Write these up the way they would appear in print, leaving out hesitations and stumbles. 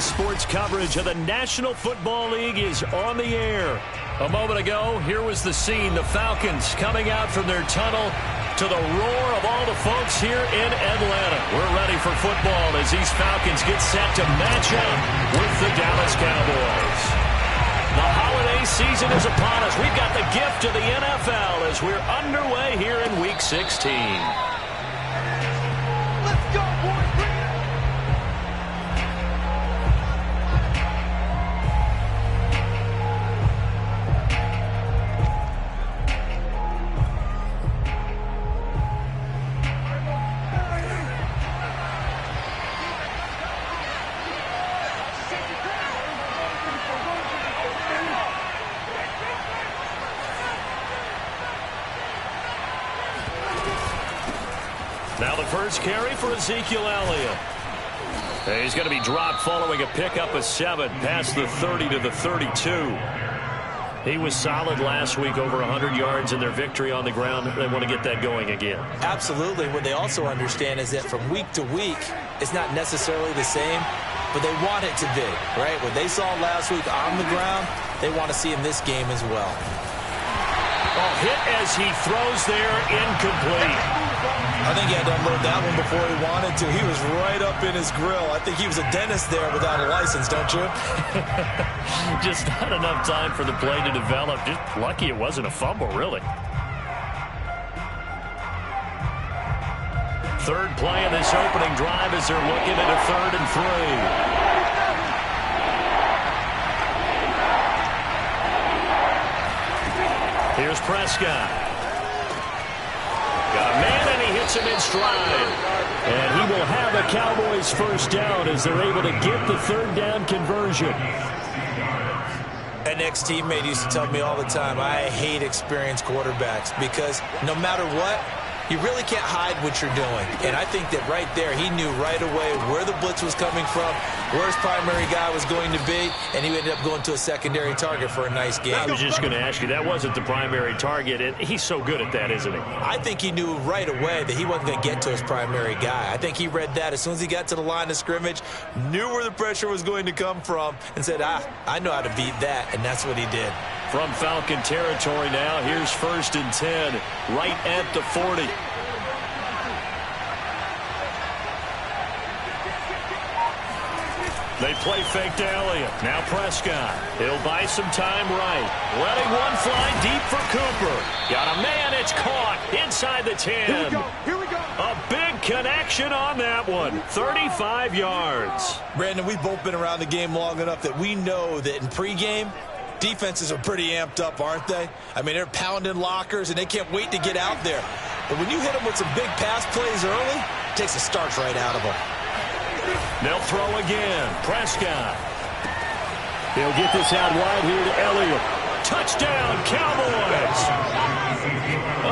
Sports coverage of the National Football League is on the air. A moment ago, here was the scene. The Falcons coming out from their tunnel to the roar of all the folks here in Atlanta. We're ready for football as these Falcons get set to match up with the Dallas Cowboys. The holiday season is upon us. We've got the gift of the NFL as we're underway here in Week 16. Let's go, boys! Now the first carry for Ezekiel Elliott. He's going to be dropped following a pickup of 7 past the 30 to the 32. He was solid last week, over 100 yards in their victory on the ground. They want to get that going again. Absolutely. What they also understand is that from week to week, it's not necessarily the same, but they want it to be, right? What they saw last week on the ground, they want to see in this game as well. Oh, hit as he throws there, incomplete. I think he had to unload that one before he wanted to. He was right up in his grill. I think he was a dentist there without a license, don't you? Just not enough time for the play to develop. Just lucky it wasn't a fumble, really. Third play of this opening drive as they're looking at a 3rd and 3. Here's Prescott. Got a man, and he hits him in stride. And he will have a Cowboys first down as they're able to get the 3rd down conversion. An ex-teammate used to tell me all the time, I hate experienced quarterbacks because no matter what, you really can't hide what you're doing. And I think that right there, he knew right away where the blitz was coming from, where his primary guy was going to be, and he ended up going to a secondary target for a nice game. I was just going to ask you, that wasn't the primary target, and he's so good at that, isn't he? I think he knew right away that he wasn't going to get to his primary guy. I think he read that as soon as he got to the line of scrimmage, knew where the pressure was going to come from, and said, I know how to beat that, and that's what he did. From Falcon territory now, here's 1st and 10, right at the 40. They play fake to Elliott. Now Prescott. He'll buy some time right. Letting one fly deep for Cooper. Got a man. It's caught inside the 10. Here we go. Here we go. A big connection on that one. 35 yards. Brandon, we've both been around the game long enough that we know that in pregame, defenses are pretty amped up, aren't they? I mean, they're pounding lockers, and they can't wait to get out there. But when you hit them with some big pass plays early, it takes the starch right out of them. They'll throw again. Prescott. He'll get this out wide here to Elliott. Touchdown, Cowboys!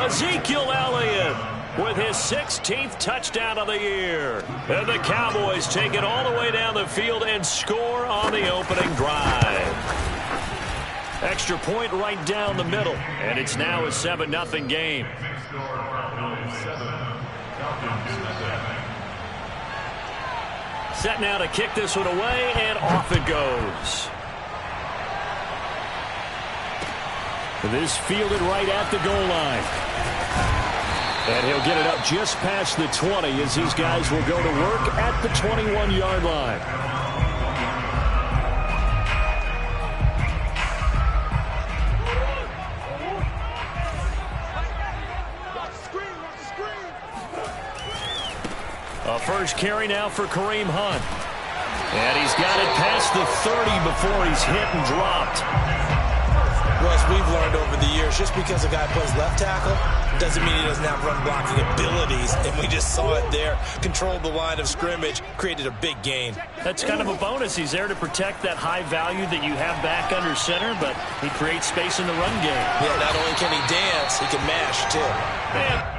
Ezekiel Elliott with his 16th touchdown of the year. And the Cowboys take it all the way down the field and score on the opening drive. Extra point right down the middle. And it's now a 7-0 game. Set now to kick this one away, and off it goes. This fielded right at the goal line. And he'll get it up just past the 20 as these guys will go to work at the 21-yard line. A first carry now for Kareem Hunt. And he's got it past the 30 before he's hit and dropped. Well, as we've learned over the years, just because a guy plays left tackle doesn't mean he doesn't have run blocking abilities. And we just saw it there. Controlled the line of scrimmage, created a big gain. That's kind of a bonus. He's there to protect that high value that you have back under center, but he creates space in the run game. Yeah, not only can he dance, he can mash, too. Man.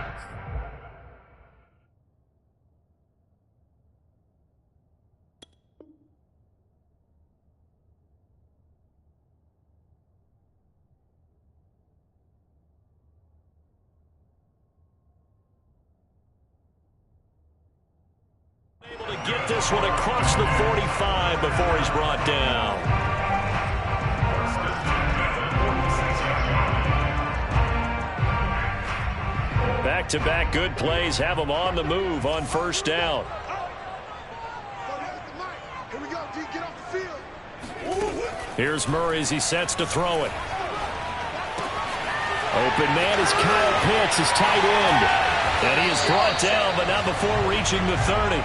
Able to get this one across the 45 before he's brought down. Back-to-back good plays have him on the move on first down. Here we go, D, get off the field. Here's Murray as he sets to throw it. Open man is Kyle Pitts, his tight end. And he is brought down, but not before reaching the 30.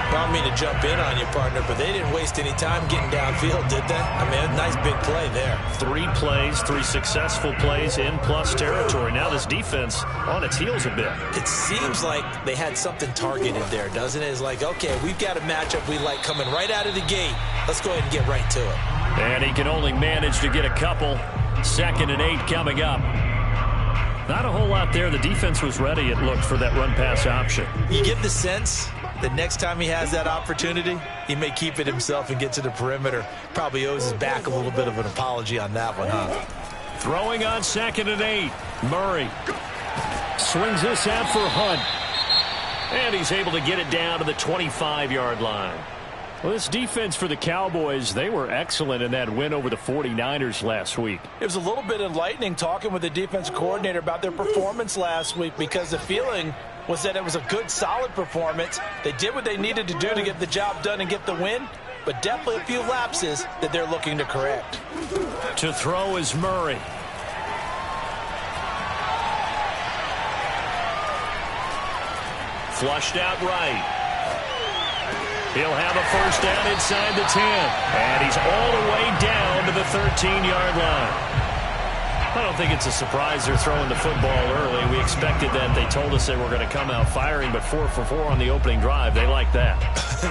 I don't mean to jump in on you, partner, but they didn't waste any time getting downfield, did they? I mean, a nice big play there. 3 plays, 3 successful plays in plus territory. Now this defense on its heels a bit. It seems like they had something targeted there, doesn't it? It's like, okay, we've got a matchup we like coming right out of the gate. Let's go ahead and get right to it. And he can only manage to get a couple. 2nd and 8 coming up. Not a whole lot there. The defense was ready, it looked, for that run-pass option. You get the sense that next time he has that opportunity, he may keep it himself and get to the perimeter. Probably owes his back a little bit of an apology on that one, huh? Throwing on 2nd and 8. Murray swings this out for Hunt. And he's able to get it down to the 25-yard line. Well, this defense for the Cowboys, they were excellent in that win over the 49ers last week. It was a little bit enlightening talking with the defensive coordinator about their performance last week, because the feeling was that it was a good, solid performance. They did what they needed to do to get the job done and get the win, but definitely a few lapses that they're looking to correct. To throw is Murray. Flushed out right. He'll have a first down inside the 10. And he's all the way down to the 13-yard line. I don't think it's a surprise they're throwing the football early. We expected that. They told us they were going to come out firing, but 4 for 4 on the opening drive. They like that.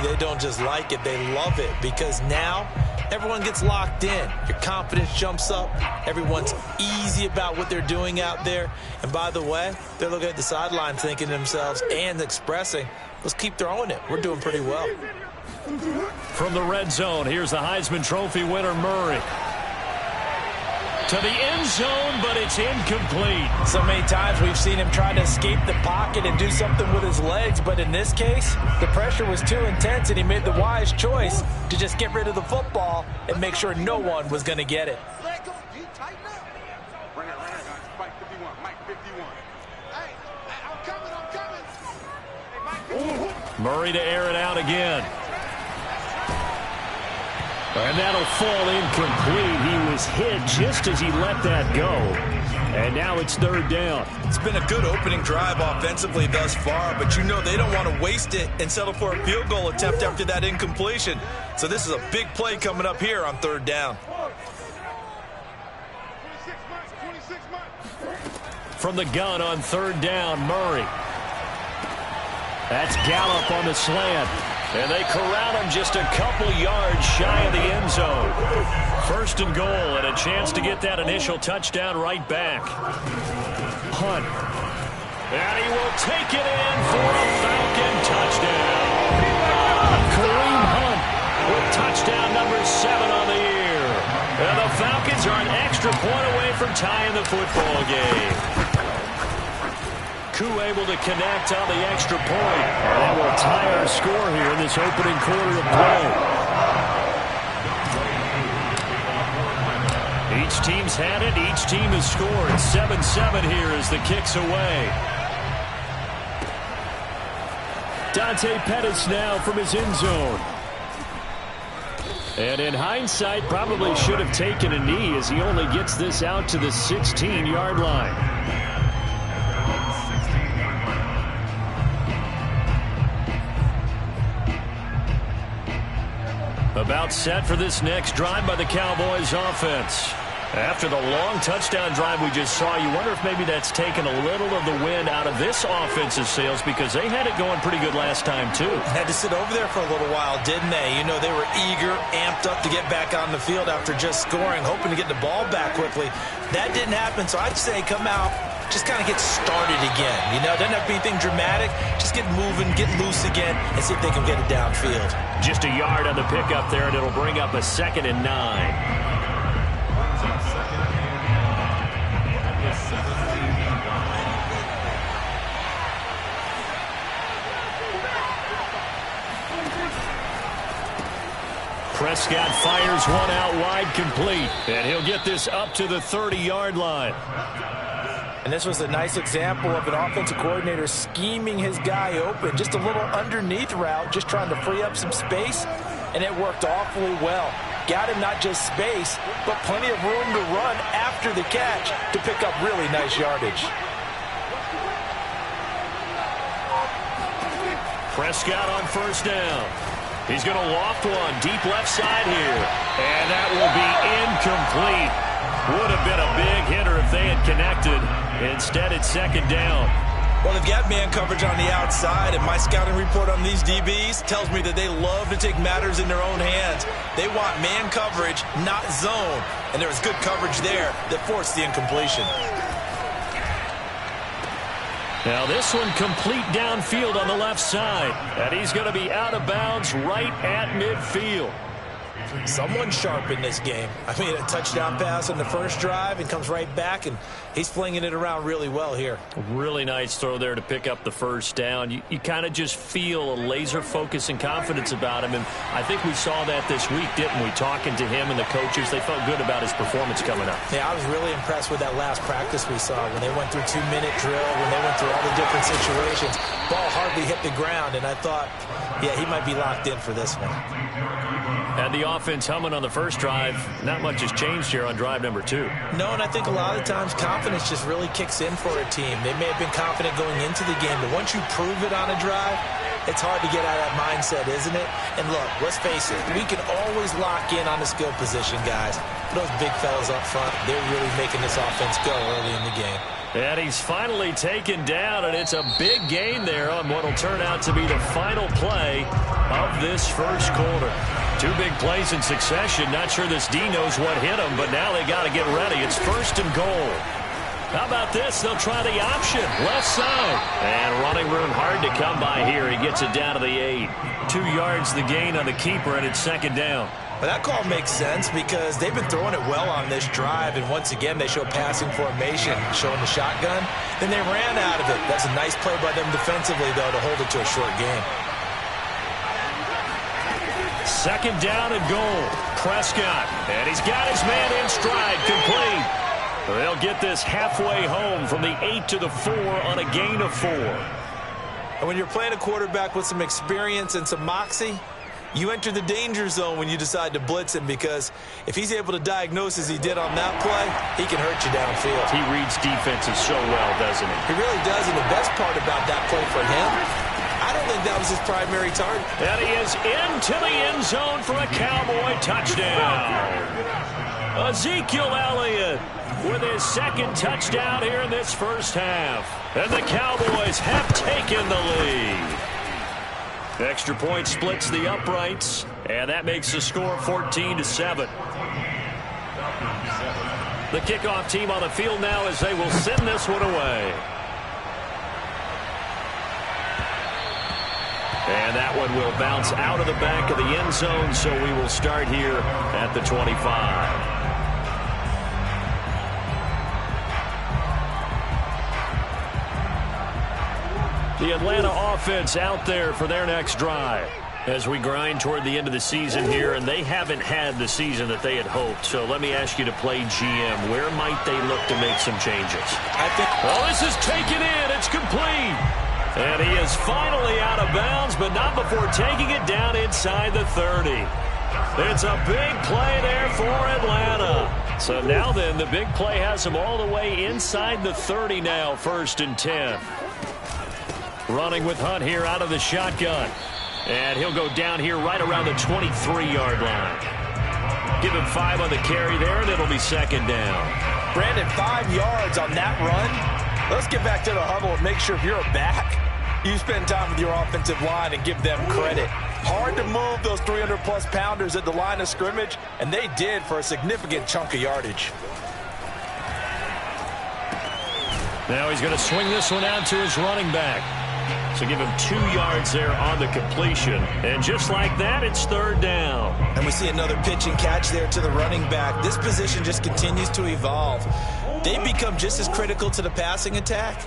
They don't just like it, they love it, because now everyone gets locked in. Your confidence jumps up. Everyone's easy about what they're doing out there. And by the way, they're looking at the sideline thinking to themselves and expressing, let's keep throwing it. We're doing pretty well. From the red zone, here's the Heisman Trophy winner, Murray. To the end zone, but it's incomplete. So many times we've seen him try to escape the pocket and do something with his legs, but in this case, the pressure was too intense, and he made the wise choice to just get rid of the football and make sure no one was going to get it. Murray to air it out again. And that'll fall incomplete. He was hit just as he let that go. And now it's 3rd down. It's been a good opening drive offensively thus far, but you know they don't want to waste it and settle for a field goal attempt after that incompletion. So this is a big play coming up here on 3rd down. From the gun on 3rd down, Murray. That's Gallup on the slant. And they corral him just a couple yards shy of the end zone. 1st and goal, and a chance to get that initial touchdown right back. Hunt. And he will take it in for a Falcon touchdown. Kareem Hunt with touchdown number 7 on the year. And the Falcons are an extra point away from tying the football game. Koo able to connect on the extra point. And that will tie our score here in this opening quarter of play. Each team's had it. Each team has scored. 7-7 here as the kick's away. Dante Pettis now from his end zone. And in hindsight, probably should have taken a knee as he only gets this out to the 16-yard line. About set for this next drive by the Cowboys offense. After the long touchdown drive we just saw, you wonder if maybe that's taken a little of the wind out of this offensive sails, because they had it going pretty good last time too. Had to sit over there for a little while, didn't they? You know, they were eager, amped up to get back on the field after just scoring, hoping to get the ball back quickly. That didn't happen, so I'd say come out, just kind of get started again. You know, doesn't have to be anything dramatic. Just get moving, get loose again, and see if they can get it downfield. Just a yard on the pickup there, and it'll bring up a 2nd and 9. Prescott fires one out wide, complete. And he'll get this up to the 30-yard line. And this was a nice example of an offensive coordinator scheming his guy open. Just a little underneath route, just trying to free up some space, and it worked awfully well. Got him not just space, but plenty of room to run after the catch to pick up really nice yardage. Prescott on first down. He's going to loft one deep left side here. And that will be incomplete. Would have been a big hitter if they had connected. Instead, it's second down. Well, they've got man coverage on the outside, and my scouting report on these DBs tells me that they love to take matters in their own hands. They want man coverage, not zone. And there was good coverage there that forced the incompletion. Now this one complete downfield on the left side. And he's going to be out of bounds right at midfield. Someone sharp in this game. I mean, a touchdown pass on the first drive and comes right back, and he's flinging it around really well here. Really nice throw there to pick up the first down. You kind of just feel a laser focus and confidence about him, and I think we saw that this week, didn't we? Talking to him and the coaches, they felt good about his performance coming up. Yeah, I was really impressed with that last practice we saw when they went through 2-minute drill, when they went through all the different situations. Ball hardly hit the ground, and I thought, yeah, he might be locked in for this one. And the offense humming on the first drive. Not much has changed here on drive number 2. No, and I think a lot of times confidence just really kicks in for a team. They may have been confident going into the game, but once you prove it on a drive, it's hard to get out of that mindset, isn't it? And look, let's face it, we can always lock in on the skill position, guys. But those big fellas up front, they're really making this offense go early in the game. And he's finally taken down, and it's a big gain there on what will turn out to be the final play of this first quarter. 2 big plays in succession. Not sure this D knows what hit him, but now they got to get ready. It's first and goal. How about this? They'll try the option. Left side. And running room hard to come by here. He gets it down to the 8. 2 yards the gain on the keeper, and it's second down. Well, that call makes sense because they've been throwing it well on this drive, and once again they show passing formation, showing the shotgun. Then they ran out of it. That's a nice play by them defensively, though, to hold it to a short game. Second down and goal. Prescott, and he's got his man in stride, complete. They'll get this halfway home from the 8 to the 4 on a gain of 4. And when you're playing a quarterback with some experience and some moxie, you enter the danger zone when you decide to blitz him, because if he's able to diagnose as he did on that play, he can hurt you downfield. He reads defenses so well, doesn't he? He really does, and the best part about that play for him, I don't think that was his primary target. And he is into the end zone for a Cowboy touchdown. Ezekiel Elliott with his second touchdown here in this first half. And the Cowboys have taken the lead. Extra point splits the uprights, and that makes the score 14-7. The kickoff team on the field now as they will send this one away. And that one will bounce out of the back of the end zone, so we will start here at the 25. The Atlanta offense out there for their next drive as we grind toward the end of the season here, and they haven't had the season that they had hoped. So let me ask you to play GM. Where might they look to make some changes? I think. Oh, this is taken in. It's complete. And he is finally out of bounds, but not before taking it down inside the 30. It's a big play there for Atlanta. So now then, the big play has him all the way inside the 30 now, 1st and 10. Running with Hunt here out of the shotgun. And he'll go down here right around the 23-yard line. Give him 5 on the carry there, and it'll be second down. Brandon, 5 yards on that run. Let's get back to the huddle and make sure if you're a back, you spend time with your offensive line and give them credit. Hard to move those 300-plus pounders at the line of scrimmage, and they did for a significant chunk of yardage. Now he's going to swing this one out to his running back. So give him 2 yards there on the completion. And just like that, it's third down. And we see another pitch and catch there to the running back. This position just continues to evolve. they become just as critical to the passing attack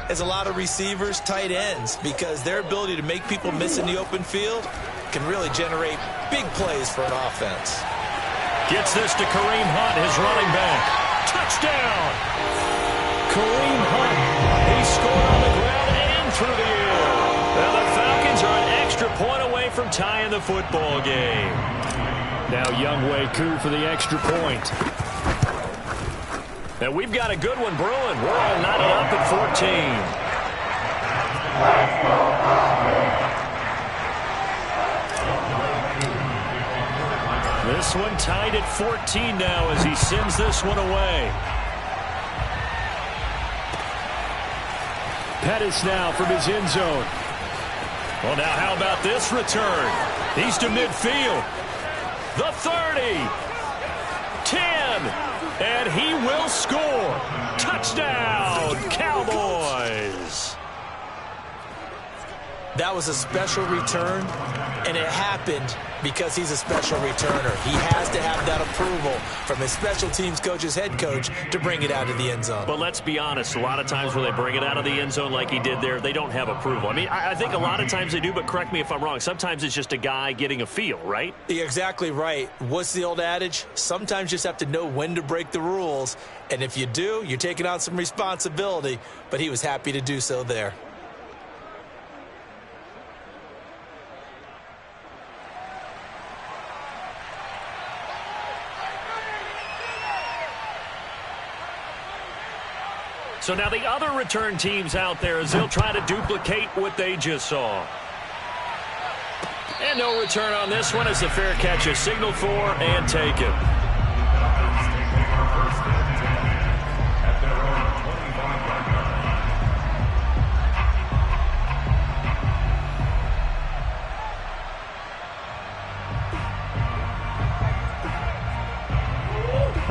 as a lot of receivers, tight ends, because their ability to make people miss in the open field can really generate big plays for an offense. Gets this to Kareem Hunt, his running back. Touchdown! Kareem Hunt, he scored on the ground and through the air. And the Falcons are an extra point away from tying the football game. Now Younghoe Koo for the extra point. And we've got a good one brewing. We're all knotted up at 14. This one tied at 14 now as he sends this one away. Pettis now from his end zone. Well, now how about this return? He's to midfield. The 30. 10. And he will score. Touchdown, Cowboys. That was a special return, and it happened because he's a special returner. He has to have that approval from his special teams coach's head coach to bring it out of the end zone. But let's be honest, a lot of times when they bring it out of the end zone like he did there, they don't have approval. I mean, I think a lot of times they do, but correct me if I'm wrong. Sometimes it's just a guy getting a feel, right? You're exactly right. What's the old adage? Sometimes you just have to know when to break the rules, and if you do, you're taking on some responsibility, but he was happy to do so there. So now the other return teams out there as they'll try to duplicate what they just saw. And no return on this one as the fair catch is signaled for and taken.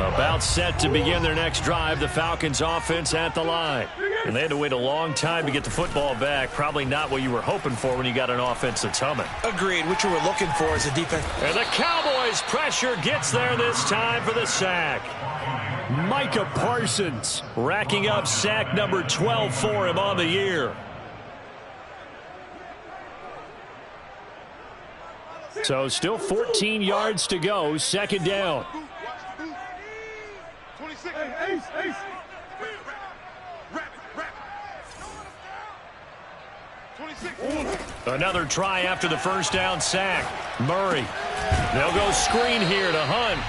About set to begin their next drive, the Falcons offense at the line. And they had to wait a long time to get the football back. Probably not what you were hoping for when you got an offense that's humming. Agreed. What you were looking for is a defense. And the Cowboys pressure gets there this time for the sack. Micah Parsons racking up sack number 12 for him on the year. So still 14 yards to go, second down. Ace. Another try after the first down sack. Murray. They'll go screen here to Hunt.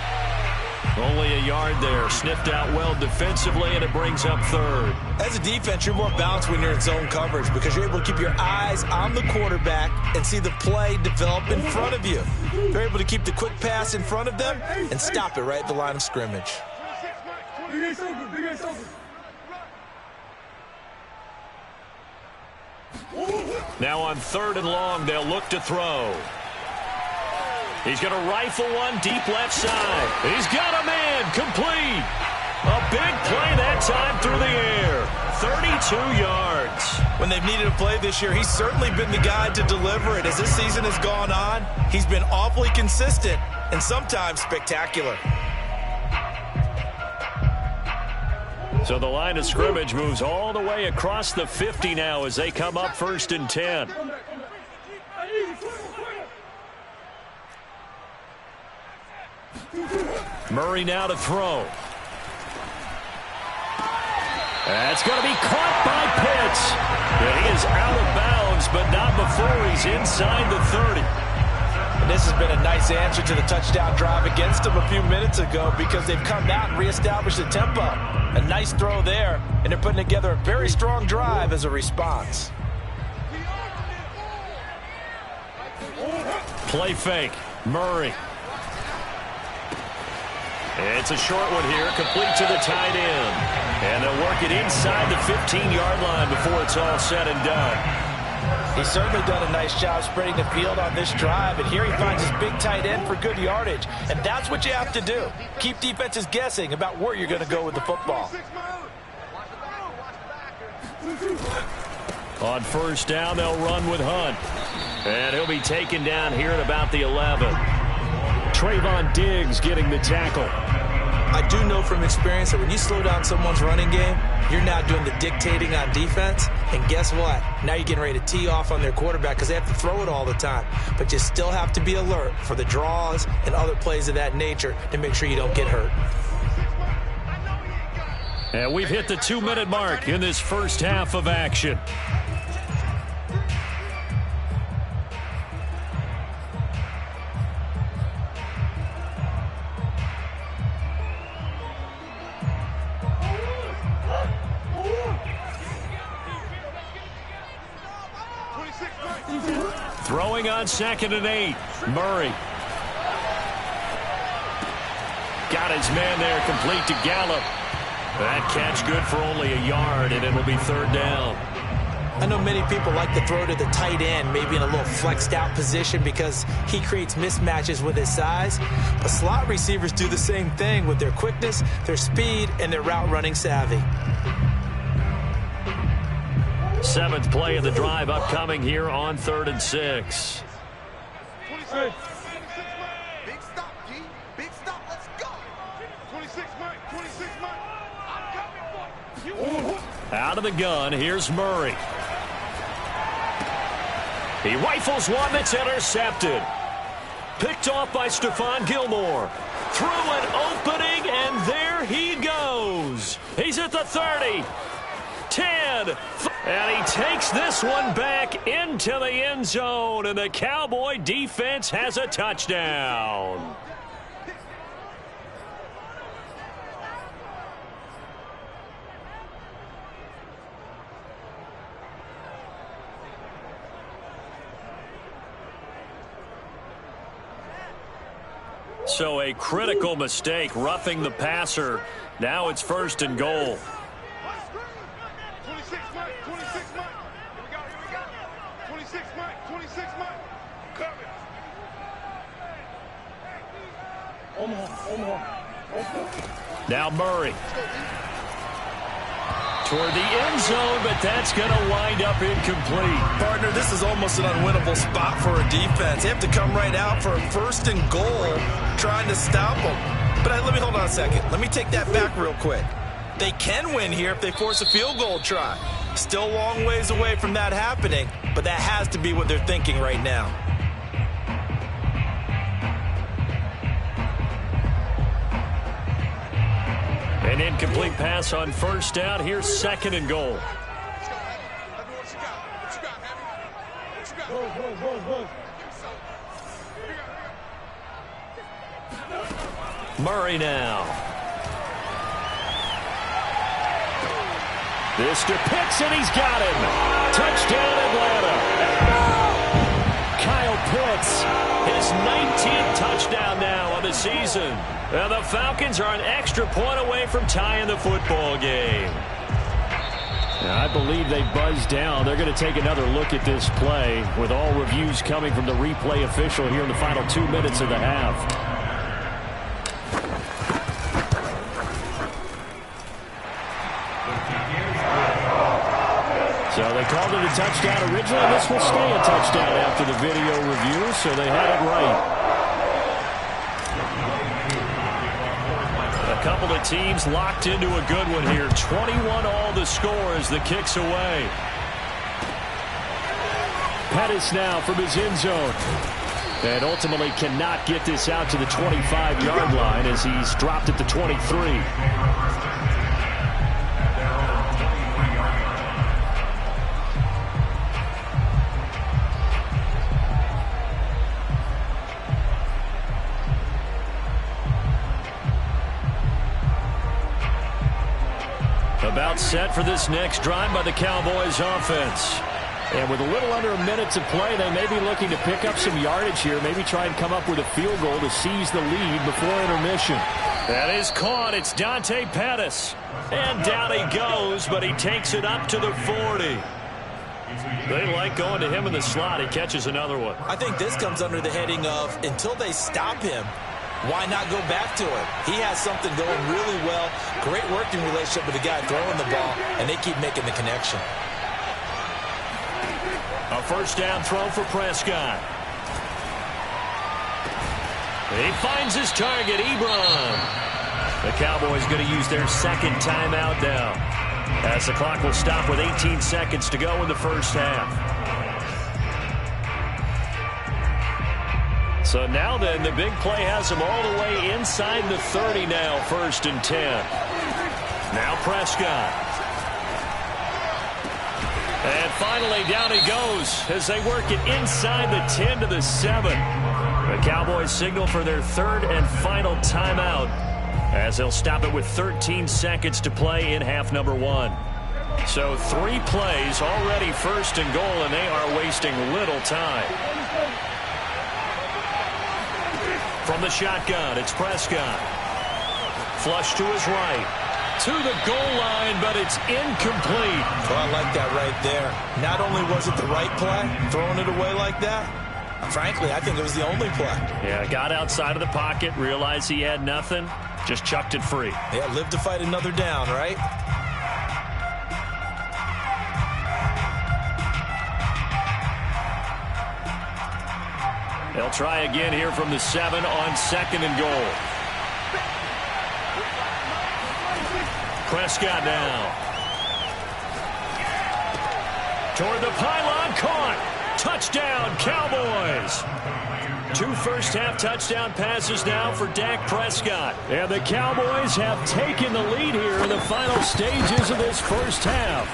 Only a yard there. Sniffed out well defensively, and it brings up third. As a defense, you're more balanced when you're in zone coverage because you're able to keep your eyes on the quarterback and see the play develop in front of you. You're able to keep the quick pass in front of them and stop it right at the line of scrimmage. Now on third and long, they'll look to throw. He's going to rifle one deep left side. He's got a man complete. A big play that time through the air. 32 yards. When they've needed a play this year, he's certainly been the guy to deliver it. As this season has gone on, he's been awfully consistent and sometimes spectacular. So the line of scrimmage moves all the way across the 50 now as they come up first and 10. Murray now to throw. That's going to be caught by Pitts. And he is out of bounds, but not before he's inside the 30. And this has been a nice answer to the touchdown drive against them a few minutes ago because they've come out and reestablished the tempo. A nice throw there, and they're putting together a very strong drive as a response. Play fake. Murray. It's a short one here, complete to the tight end. And they'll work it inside the 15-yard line before it's all said and done. He's certainly done a nice job spreading the field on this drive, and here he finds his big tight end for good yardage. And that's what you have to do. Keep defenses guessing about where you're going to go with the football. On first down, they'll run with Hunt. And he'll be taken down here at about the 11. Trayvon Diggs getting the tackle. I do know from experience that when you slow down someone's running game, you're now doing the dictating on defense. And guess what? Now you're getting ready to tee off on their quarterback because they have to throw it all the time. But you still have to be alert for the draws and other plays of that nature to make sure you don't get hurt. And we've hit the 2-minute mark in this first half of action. Throwing on 2nd and 8. Murray. Got his man there, complete to Gallup. That catch good for only a yard, and it'll be 3rd down. I know many people like to throw to the tight end, maybe in a little flexed out position because he creates mismatches with his size. But slot receivers do the same thing with their quickness, their speed, and their route running savvy. 7th play of the drive upcoming here on 3rd and 6. 26. Big stop, G. Big stop. Let's go. 26, Mike. 26, Mike. I'm coming for you. Out of the gun, here's Murray. He rifles one that's intercepted. Picked off by Stephon Gilmore. Through an opening, and there he goes. He's at the 30. 10. And he takes this one back into the end zone, and the Cowboy defense has a touchdown. So a critical mistake, roughing the passer. Now it's 1st and goal. 26, Mike. 26, Mike. Here we go. Here we go. 26, Mike. 26, Mike. Coming. Now Murray. Toward the end zone, but that's going to wind up incomplete. Partner, this is almost an unwinnable spot for a defense. They have to come right out for a 1st and goal, trying to stop them. But let me hold on a second. Let me take that back real quick. They can win here if they force a field goal try. Still a long ways away from that happening, but that has to be what they're thinking right now. An incomplete pass on 1st down. Here's 2nd and goal. Murray now. This to Pitts, and he's got him. Touchdown, Atlanta. Kyle Pitts, his 19th touchdown now of the season. And the Falcons are an extra point away from tying the football game. Now, I believe they buzzed down. They're going to take another look at this play with all reviews coming from the replay official here in the final 2 minutes of the half. So they called it a touchdown originally. This will stay a touchdown after the video review, so they had it right. A couple of teams locked into a good one here. 21 all the score as the kick's away. Pettis now from his end zone. And ultimately cannot get this out to the 25-yard line as he's dropped at the 23. About set for this next drive by the Cowboys offense. And with a little under a minute to play, they may be looking to pick up some yardage here, maybe try and come up with a field goal to seize the lead before intermission. That is caught. It's Dante Pettis. And down he goes, but he takes it up to the 40. They like going to him in the slot. He catches another one. I think this comes under the heading of until they stop him, why not go back to it? He has something going really well. Great working relationship with the guy throwing the ball, and they keep making the connection. A 1st down throw for Prescott. He finds his target, Ebron. The Cowboys going to use their second timeout now, as the clock will stop with 18 seconds to go in the first half. So now then, the big play has them all the way inside the 30 now, 1st and 10. Now Prescott. And finally, down he goes as they work it inside the 10 to the 7. The Cowboys signal for their third and final timeout, as they'll stop it with 13 seconds to play in half number 1. So 3 plays already 1st and goal, and they are wasting little time. From the shotgun, it's Prescott. Flush to his right. To the goal line, but it's incomplete. Well, I like that right there. Not only was it the right play, throwing it away like that, frankly, I think it was the only play. Yeah, got outside of the pocket, realized he had nothing, just chucked it free. Yeah, live to fight another down, right? They'll try again here from the 7 on 2nd and goal. Prescott now. Toward the pylon, caught. Touchdown, Cowboys. 2 first-half touchdown passes now for Dak Prescott. And the Cowboys have taken the lead here in the final stages of this first half.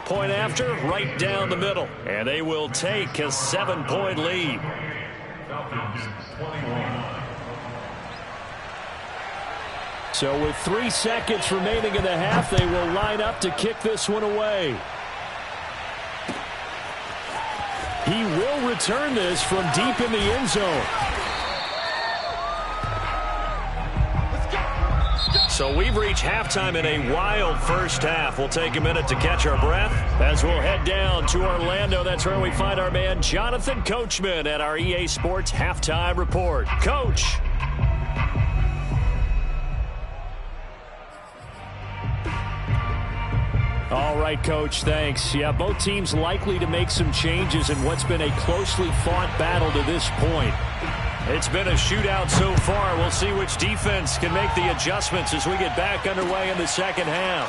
Point after, right down the middle. And they will take a 7-point lead. So with 3 seconds remaining in the half, they will line up to kick this one away. He will return this from deep in the end zone. So we've reached halftime in a wild first half. We'll take a minute to catch our breath as we'll head down to Orlando. That's where we find our man Jonathan Coachman at our EA Sports Halftime Report. Coach. All right, Coach, thanks. Yeah, both teams likely to make some changes in what's been a closely fought battle to this point. It's been a shootout so far. We'll see which defense can make the adjustments as we get back underway in the second half.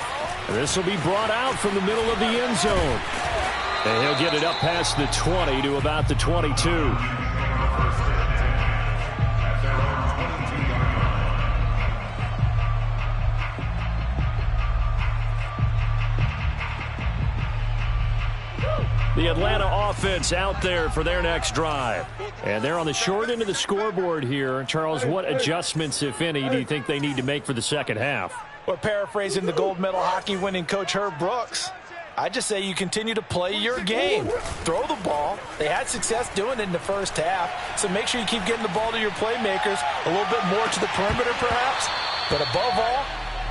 This will be brought out from the middle of the end zone. And he'll get it up past the 20 to about the 22. The Atlanta offense out there for their next drive. And they're on the short end of the scoreboard here. Charles, what adjustments, if any, do you think they need to make for the second half? Well, paraphrasing the gold medal hockey winning coach Herb Brooks, I just say you continue to play your game. Throw the ball. They had success doing it in the first half, so make sure you keep getting the ball to your playmakers, a little bit more to the perimeter perhaps, but above all,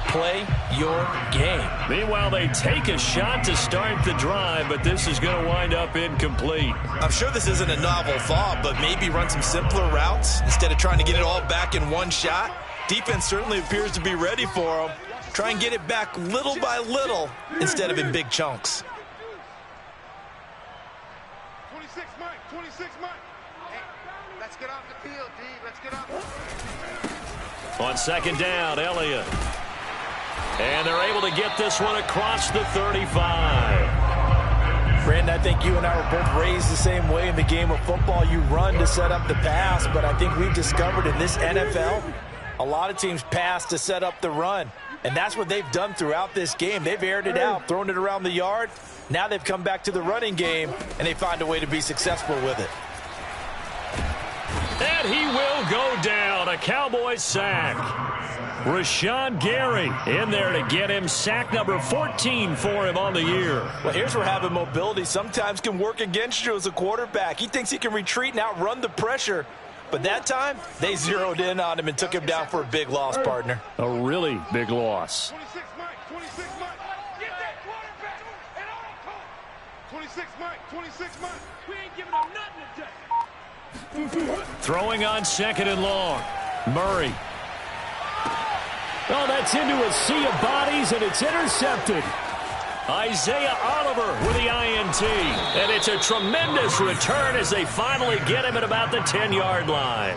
play your game. Meanwhile, they take a shot to start the drive, but this is going to wind up incomplete. I'm sure this isn't a novel thought, but maybe run some simpler routes instead of trying to get it all back in one shot. Defense certainly appears to be ready for them. Try and get it back little by little instead of in big chunks. 26, Mike. 26, Mike. Hey, let's get off the field, D. Let's get off. On second down, Elliott. And they're able to get this one across the 35. Brandon, I think you and I were both raised the same way in the game of football. You run to set up the pass, but I think we've discovered in this NFL, a lot of teams pass to set up the run. And that's what they've done throughout this game. They've aired it out, thrown it around the yard. Now they've come back to the running game, and they find a way to be successful with it. And he will go down. A Cowboys sack. Rashawn Gary in there to get him sack number 14 for him on the year. Well, here's where having mobility sometimes can work against you as a quarterback. He thinks he can retreat and outrun the pressure. But that time, they zeroed in on him and took him down for a big loss, partner. A really big loss. 26, Mike. 26, Mike. Get that quarterback at all costs. 26, Mike. 26, Mike. We ain't giving him nothing today. Throwing on second and long. Murray. Oh, that's into a sea of bodies, and it's intercepted. Isaiah Oliver with the INT. And it's a tremendous return as they finally get him at about the 10-yard line.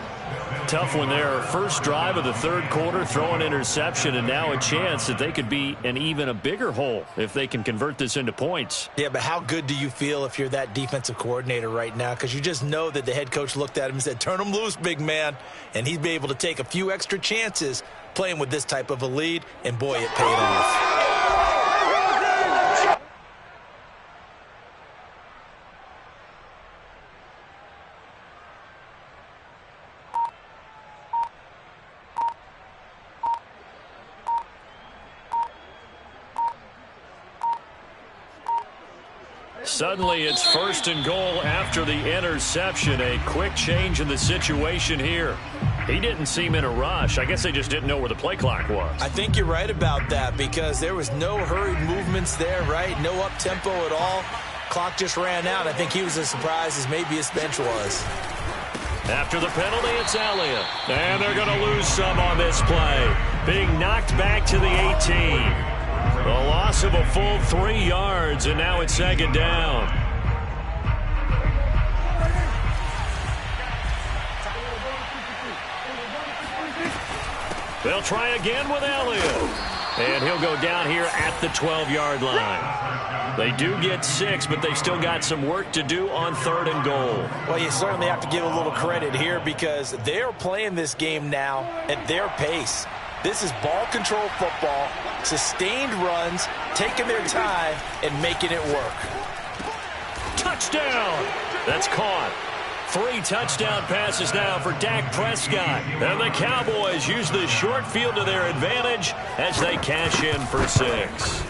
Tough one there. First drive of the third quarter, throw an interception, and now a chance that they could be in even a bigger hole if they can convert this into points. Yeah, but how good do you feel if you're that defensive coordinator right now? Because you just know that the head coach looked at him and said, turn him loose, big man. And he'd be able to take a few extra chances playing with this type of a lead, and boy, it paid off. Suddenly it's 1st and goal after the interception. A quick change in the situation here. He didn't seem in a rush. I guess they just didn't know where the play clock was. I think you're right about that because there was no hurried movements there, right? No up-tempo at all. Clock just ran out. I think he was as surprised as maybe his bench was. After the penalty, it's Elliott. And they're going to lose some on this play. Being knocked back to the 18. A loss of a full 3 yards, and now it's 2nd down. They'll try again with Elliott. And he'll go down here at the 12-yard line. They do get 6, but they've still got some work to do on 3rd and goal. Well, you certainly have to give a little credit here because they're playing this game now at their pace. This is ball control football, sustained runs, taking their time, and making it work. Touchdown! That's caught. 3 touchdown passes now for Dak Prescott. And the Cowboys use the short field to their advantage as they cash in for 6.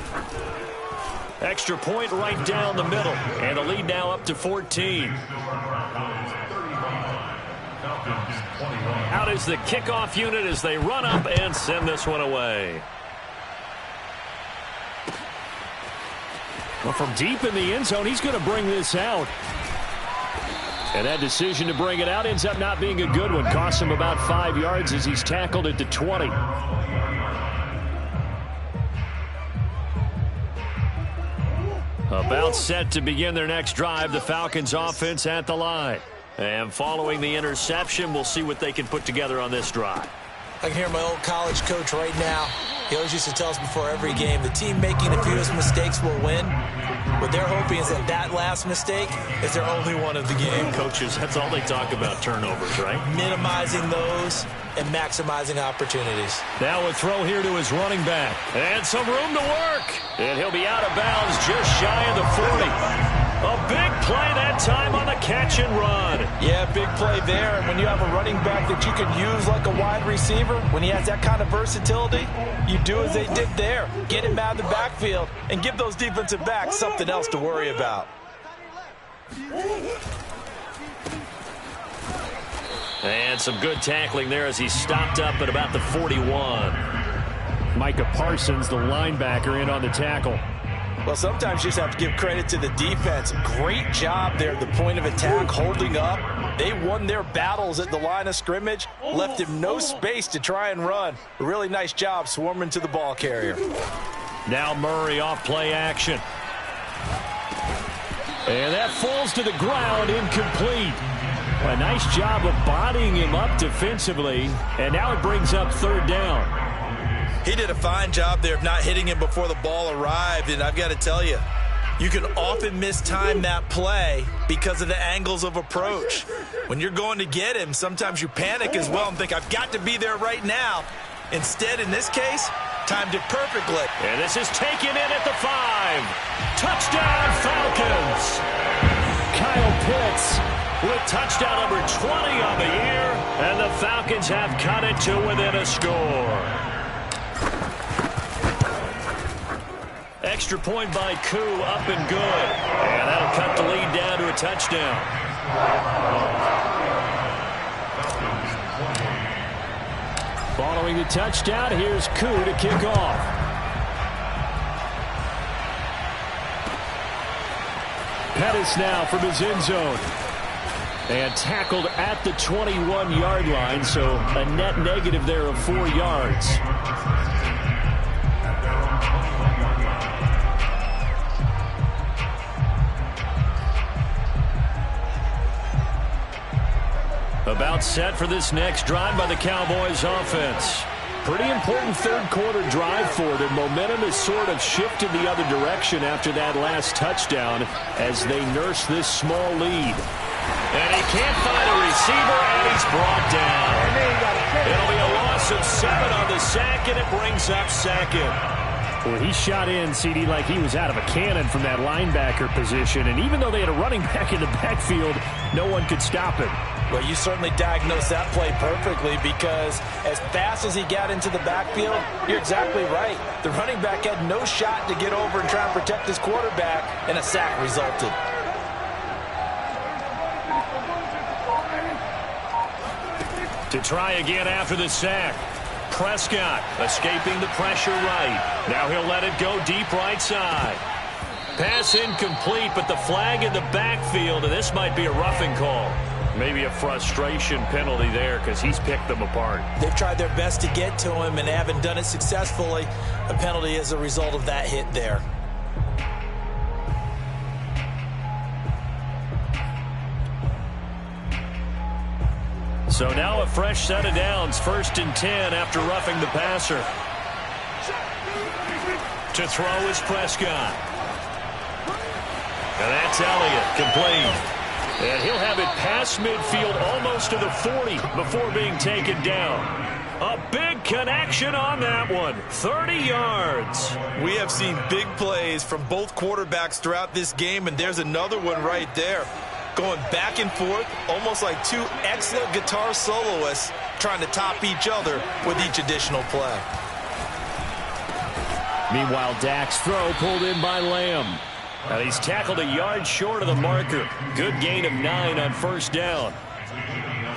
Extra point right down the middle. And a lead now up to 14. Out is the kickoff unit as they run up and send this one away. Well, from deep in the end zone, he's going to bring this out. And that decision to bring it out ends up not being a good one. Costs him about 5 yards as he's tackled at the 20. About set to begin their next drive. The Falcons offense at the line. And following the interception, we'll see what they can put together on this drive. I can hear my old college coach right now. He always used to tell us before every game, the team making the fewest mistakes will win. What they're hoping is that last mistake is their only one of the game. Coaches, that's all they talk about, turnovers, right? Minimizing those and maximizing opportunities. Now a throw here to his running back. And some room to work. And he'll be out of bounds just shy of the 40. A big play that time on the catch and run. Yeah, big play there. And when you have a running back that you can use like a wide receiver, when he has that kind of versatility, you do as they did there. Get him out of the backfield and give those defensive backs something else to worry about. And some good tackling there as he stopped up at about the 41. Micah Parsons, the linebacker, in on the tackle. Well, sometimes you just have to give credit to the defense. Great job there at the point of attack, holding up. They won their battles at the line of scrimmage, left him no space to try and run. A really nice job swarming to the ball carrier. Now Murray off play action. And that falls to the ground, incomplete. A nice job of bodying him up defensively, and now it brings up 3rd down. He did a fine job there of not hitting him before the ball arrived, and I've got to tell you, you can often mistime that play because of the angles of approach. When you're going to get him, sometimes you panic as well and think, I've got to be there right now. Instead, in this case, timed it perfectly. And this is taken in at the 5. Touchdown, Falcons. Kyle Pitts with touchdown number 20 on the year, and the Falcons have cut it to within a score. Extra point by Koo, up and good. And that'll cut the lead down to a touchdown. Following the touchdown, here's Koo to kick off. Pettis now from his end zone. And tackled at the 21-yard line, so a net negative there of 4 yards. About set for this next drive by the Cowboys offense. Pretty important third-quarter drive for them. Momentum has sort of shifted the other direction after that last touchdown as they nurse this small lead. And he can't find a receiver, and he's brought down. It'll be a loss of 7 on the sack, and it brings up second. Well, he shot in, CD, like he was out of a cannon from that linebacker position. And even though they had a running back in the backfield, no one could stop him. Well, you certainly diagnosed that play perfectly because as fast as he got into the backfield, you're exactly right. The running back had no shot to get over and try and protect his quarterback, and a sack resulted. To try again after the sack. Prescott escaping the pressure right. Now he'll let it go deep right side. Pass incomplete, but the flag in the backfield, and this might be a roughing call. Maybe a frustration penalty there because he's picked them apart. They've tried their best to get to him and haven't done it successfully. A penalty as a result of that hit there. So now a fresh set of downs, 1st and 10 after roughing the passer. To throw is Prescott. And that's Elliott, complete. And he'll have it past midfield almost to the 40 before being taken down. A big connection on that one, 30 yards. We have seen big plays from both quarterbacks throughout this game, and there's another one right there. Going back and forth, almost like two excellent guitar soloists trying to top each other with each additional play. Meanwhile, Dak's throw pulled in by Lamb. And he's tackled a yard short of the marker. Good gain of 9 on 1st down.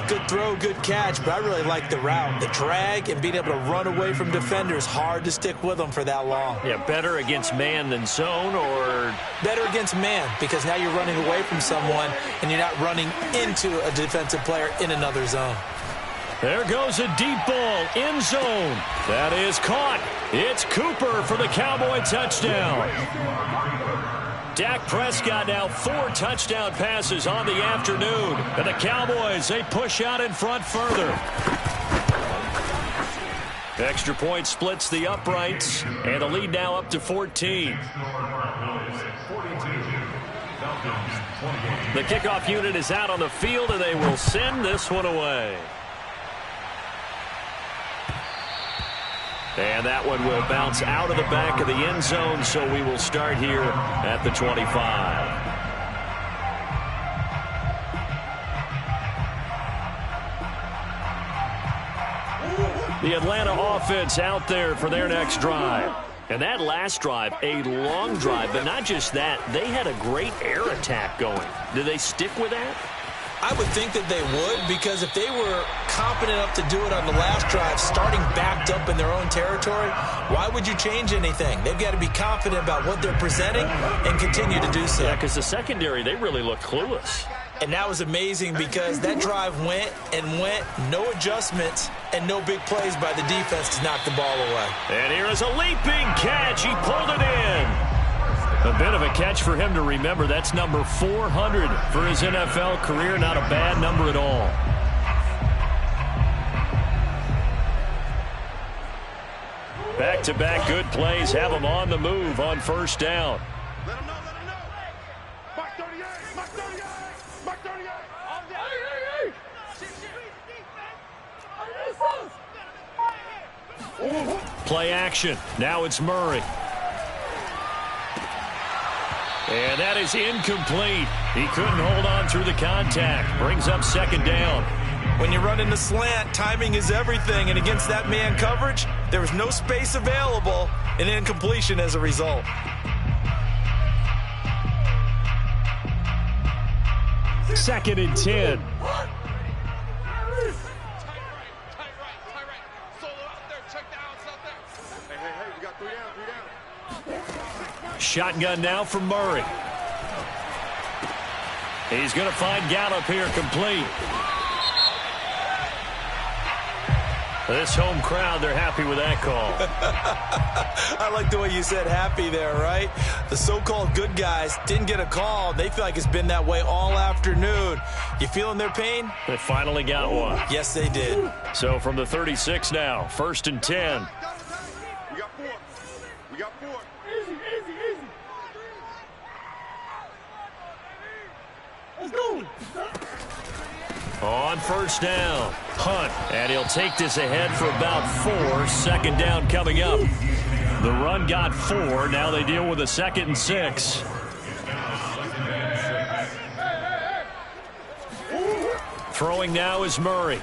Good throw, good catch, but I really like the route. The drag and being able to run away from defenders, hard to stick with them for that long. Yeah, better against man than zone, or better against man, because now you're running away from someone and you're not running into a defensive player in another zone. There goes a deep ball, end zone. That is caught. It's Cooper for the Cowboy touchdown. Dak Prescott now 4 touchdown passes on the afternoon. And the Cowboys, they push out in front further. Extra point splits the uprights. And the lead now up to 14. The kickoff unit is out on the field, and they will send this one away. And that one will bounce out of the back of the end zone, so we will start here at the 25. The Atlanta offense out there for their next drive. And that last drive, a long drive, but not just that. They had a great air attack going. Do they stick with that? I would think that they would, because if they were competent enough to do it on the last drive, starting backed up in their own territory, why would you change anything? They've got to be confident about what they're presenting and continue to do so. Yeah, because the secondary, they really look clueless. And that was amazing because that drive went and went, no adjustments, and no big plays by the defense to knock the ball away. And here is a leaping catch. He pulled it in. A bit of a catch for him to remember. That's number 400 for his NFL career. Not a bad number at all. Back-to-back good plays have him on the move on 1st down. Let him know, let him know. Mark 38, Mark 38, Mark 38. All day. Play action. Now it's Murray. And that is incomplete. He couldn't hold on through the contact. Brings up 2nd down. When you run in the slant, timing is everything. And against that man coverage, there was no space available, and incompletion as a result. Second and 10. Shotgun now from Murray. He's going to find Gallup here complete. This home crowd, they're happy with that call. I like the way you said happy there, right? The so-called good guys didn't get a call. They feel like it's been that way all afternoon. You feeling their pain? They finally got one. Yes, they did. So from the 36 now, 1st and 10. We got 4. We got 4. Easy, easy, easy. Let's go. On 1st down, Hunt, and he'll take this ahead for about 4. 2nd down coming up. The run got 4. Now they deal with a 2nd and 6. Throwing now is Murray.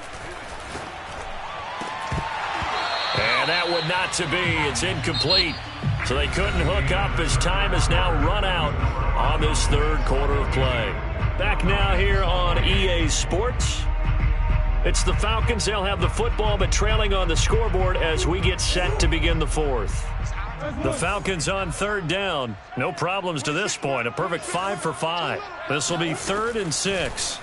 And that would not to be. It's incomplete. So they couldn't hook up as time has now run out on this 3rd quarter of play. Back now here on EA Sports. It's the Falcons. They'll have the football, but trailing on the scoreboard as we get set to begin the 4th. The Falcons on 3rd down. No problems to this point. A perfect 5 for 5. This will be 3rd and 6.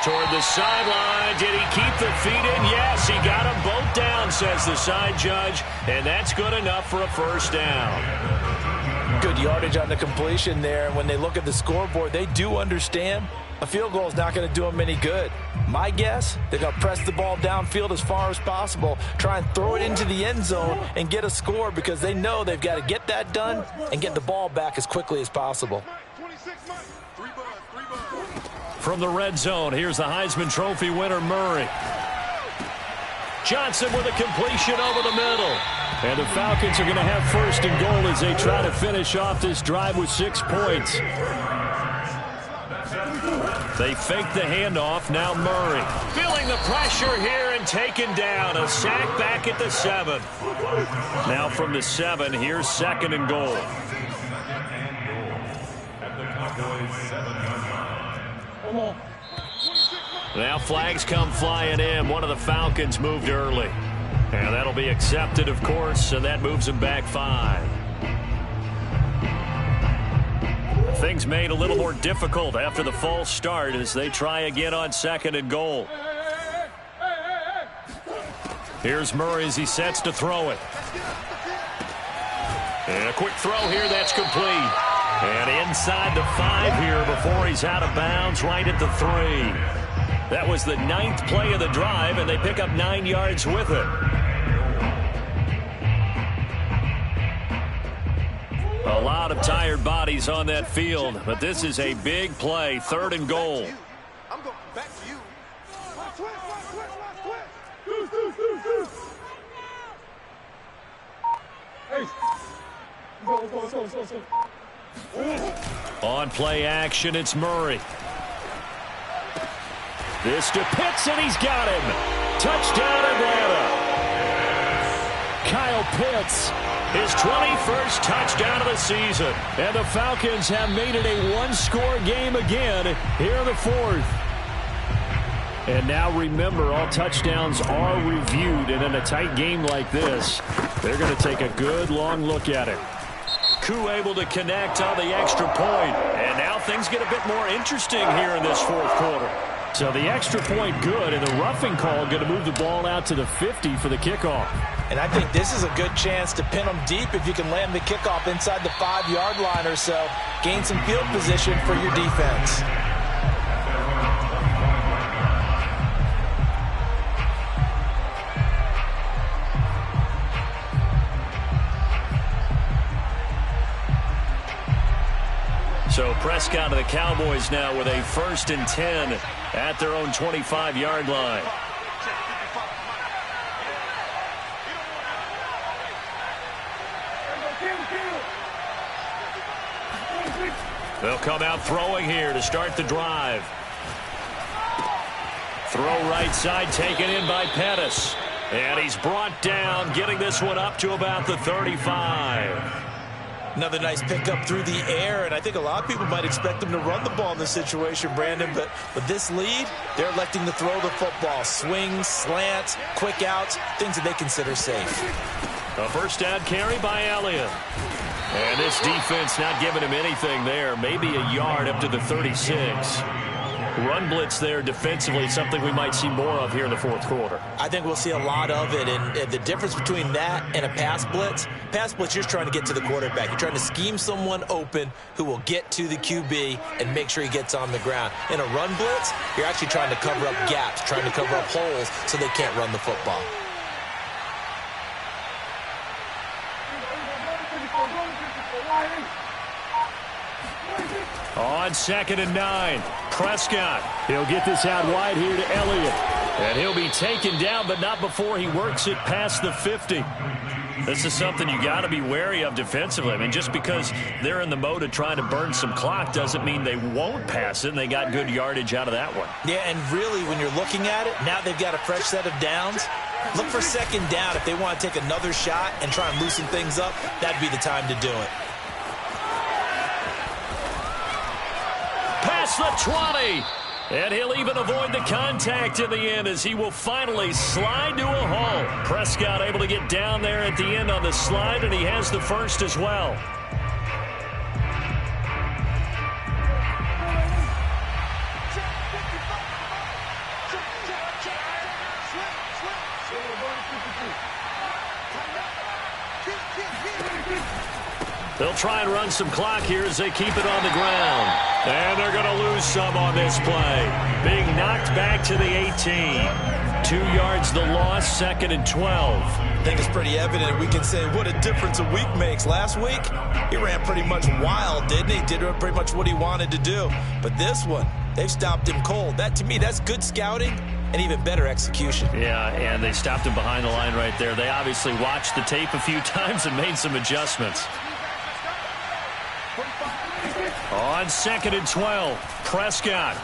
Toward the sideline. Did he keep the feet in? Yes, he got them both down, says the side judge. And that's good enough for a 1st down. Good yardage on the completion there. And when they look at the scoreboard, they do understand a field goal is not going to do them any good. My guess, they're going to press the ball downfield as far as possible, try and throw it into the end zone and get a score because they know they've got to get that done and get the ball back as quickly as possible. 26 months. 3 buds. From the red zone, here's the Heisman Trophy winner, Murray. Johnson with a completion over the middle. And the Falcons are going to have 1st and goal as they try to finish off this drive with 6 points. They fake the handoff. Now Murray. Feeling the pressure here and taken down. A sack back at the 7. Now from the 7, here's 2nd and goal. Now flags come flying in. One of the Falcons moved early. And that'll be accepted, of course, and that moves him back 5. Things made a little more difficult after the false start as they try again on 2nd and goal. Here's Murray as he sets to throw it. And a quick throw here, that's complete. And inside the 5 here before he's out of bounds, right at the 3. That was the 9th play of the drive, and they pick up 9 yards with it. A lot of tired bodies on that field, but this is a big play, 3rd and goal. I'm going back to you. On play action, it's Murray. This to Pitts, and he's got him. Touchdown, Atlanta. Kyle Pitts, his 21st touchdown of the season. And the Falcons have made it a 1-score game again here in the 4th. And now remember, all touchdowns are reviewed. And in a tight game like this, they're going to take a good long look at it. Koo able to connect on the extra point. And now things get a bit more interesting here in this 4th quarter. So the extra point good, and the roughing call going to move the ball out to the 50 for the kickoff. And I think this is a good chance to pin them deep if you can land the kickoff inside the 5-yard line or so. Gain some field position for your defense. So Prescott of the Cowboys now with a 1st and 10 at their own 25-yard line. They'll come out throwing here to start the drive. Throw right side taken in by Pettis. And he's brought down, getting this one up to about the 35. Another nice pickup through the air, and I think a lot of people might expect them to run the ball in this situation, Brandon, but with this lead, they're electing to throw the football. Swings, slants, quick outs, things that they consider safe. A 1st down carry by Elliott. And this defense not giving him anything there, maybe a yard up to the 36. run blitz there defensively, something we might see more of here in the fourth quarter. I think we'll see a lot of it, and the difference between that and a pass blitz, you're trying to get to the quarterback. You're trying to scheme someone open who will get to the QB and make sure he gets on the ground. In a run blitz, you're actually trying to cover up gaps, trying to cover up holes so they can't run the football. On 2nd and 9, Prescott. He'll get this out wide here to Elliott. And he'll be taken down, but not before he works it past the 50. This is something you got to be wary of defensively. I mean, just because they're in the mode of trying to burn some clock doesn't mean they won't pass it, and they got good yardage out of that one. Yeah, and really, when you're looking at it, now they've got a fresh set of downs. Look for 2nd down. If they want to take another shot and try and loosen things up, that'd be the time to do it. Past the 20. And he'll even avoid the contact in the end as he will finally slide to a hole. Prescott able to get down there at the end on the slide, and he has the first as well. They'll try and run some clock here as they keep it on the ground. And they're going to lose some on this play. Being knocked back to the 18. 2 yards the loss, 2nd and 12. I think it's pretty evident. We can say what a difference a week makes. Last week, he ran pretty much wild, didn't he? Did pretty much what he wanted to do. But this one, they've stopped him cold. That, to me, that's good scouting and even better execution. Yeah, and they stopped him behind the line right there. They obviously watched the tape a few times and made some adjustments. On 2nd and 12, Prescott.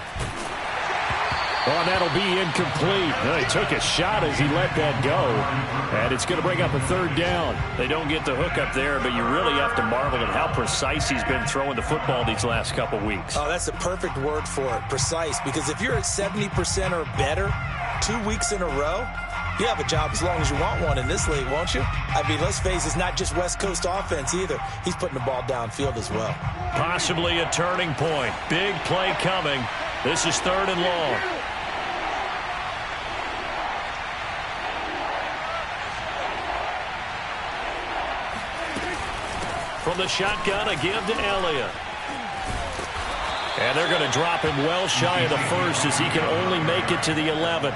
Oh, that'll be incomplete. Well, he took a shot as he let that go. And it's going to bring up a 3rd down. They don't get the hook up there, but you really have to marvel at how precise he's been throwing the football these last couple weeks. Oh, that's the perfect word for it, precise. Because if you're at 70% or better 2 weeks in a row, you have a job as long as you want one in this league, won't you? I mean, let's face it, it's not just West Coast offense either. He's putting the ball downfield as well. Possibly a turning point. Big play coming. This is 3rd and long. From the shotgun, a give to Elliott. And they're going to drop him well shy of the first as he can only make it to the 11.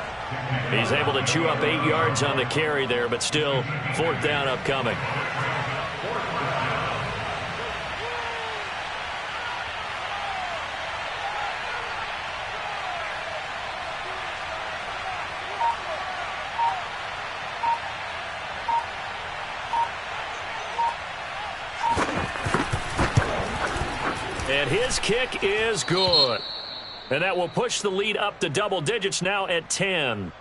He's able to chew up 8 yards on the carry there, but still 4th down upcoming. And his kick is good. And that will push the lead up to double digits now at 10.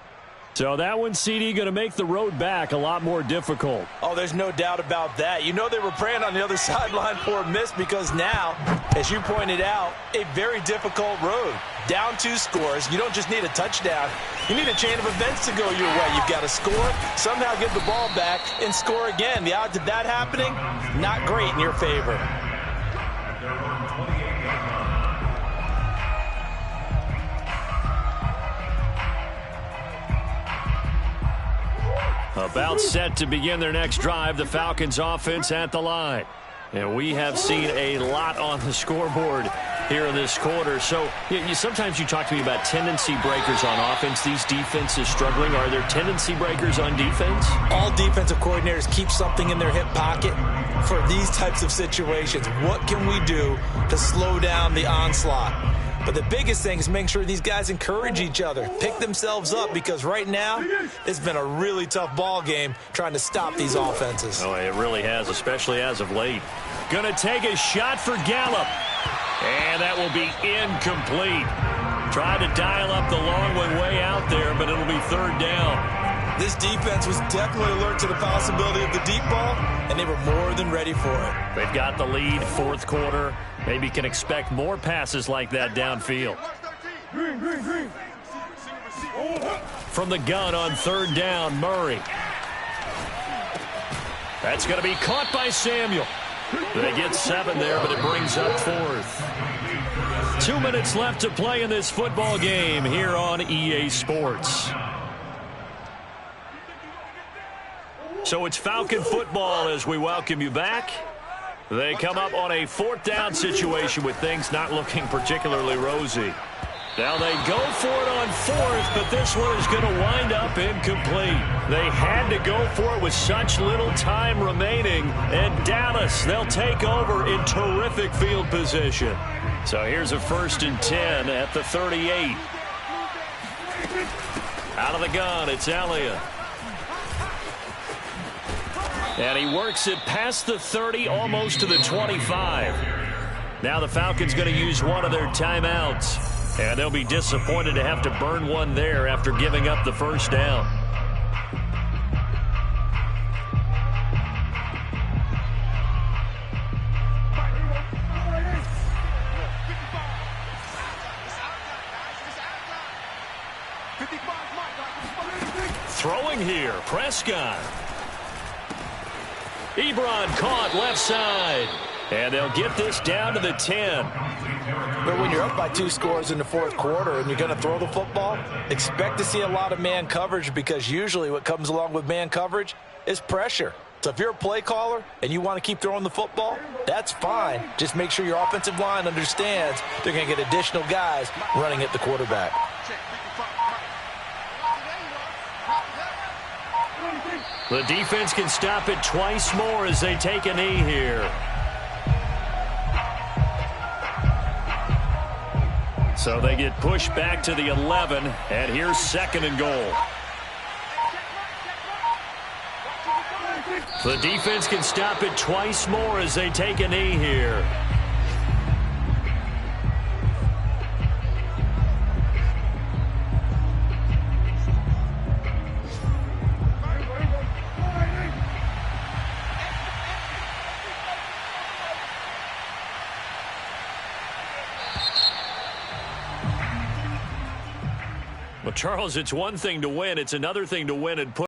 So that one, CD, going to make the road back a lot more difficult. Oh, there's no doubt about that. You know they were praying on the other sideline for a miss because now, as you pointed out, a very difficult road. Down 2 scores. You don't just need a touchdown. You need a chain of events to go your way. You've got to score, somehow get the ball back, and score again. The odds of that happening, not great in your favor. About set to begin their next drive, the Falcons offense at the line. And we have seen a lot on the scoreboard here in this quarter. So sometimes you talk to me about tendency breakers on offense. These defenses struggling. Are there tendency breakers on defense? All defensive coordinators keep something in their hip pocket for these types of situations. What can we do to slow down the onslaught? But the biggest thing is make sure these guys encourage each other, pick themselves up, because right now it's been a really tough ball game trying to stop these offenses. Oh, it really has, especially as of late. Going to take a shot for Gallup. And that will be incomplete. Tried to dial up the long one way out there, but it'll be 3rd down. This defense was definitely alert to the possibility of the deep ball, and they were more than ready for it. They've got the lead, 4th quarter. Maybe can expect more passes like that downfield. From the gun on 3rd down, Murray. That's going to be caught by Samuel. They get 7 there, but it brings up 4th. 2 minutes left to play in this football game here on EA Sports. So it's Falcon football as we welcome you back. They come up on a 4th down situation with things not looking particularly rosy. Now they go for it on 4th, but this one is going to wind up incomplete. They had to go for it with such little time remaining. And Dallas, they'll take over in terrific field position. So here's a 1st and 10 at the 38. Out of the gun, it's Elliott. And he works it past the 30, almost to the 25. Now the Falcons going to use one of their timeouts. And they'll be disappointed to have to burn one there after giving up the 1st down. Throwing here, Prescott. Ebron caught left side. And they'll get this down to the 10. But when you're up by 2 scores in the 4th quarter and you're going to throw the football, expect to see a lot of man coverage, because usually what comes along with man coverage is pressure. So if you're a play caller and you want to keep throwing the football, that's fine. Just make sure your offensive line understands they're going to get additional guys running at the quarterback. The defense can stop it twice more as they take a knee here. So they get pushed back to the 11, and here's 2nd and goal. The defense can stop it twice more as they take a knee here. Well, Charles, it's one thing to win. It's another thing to win and put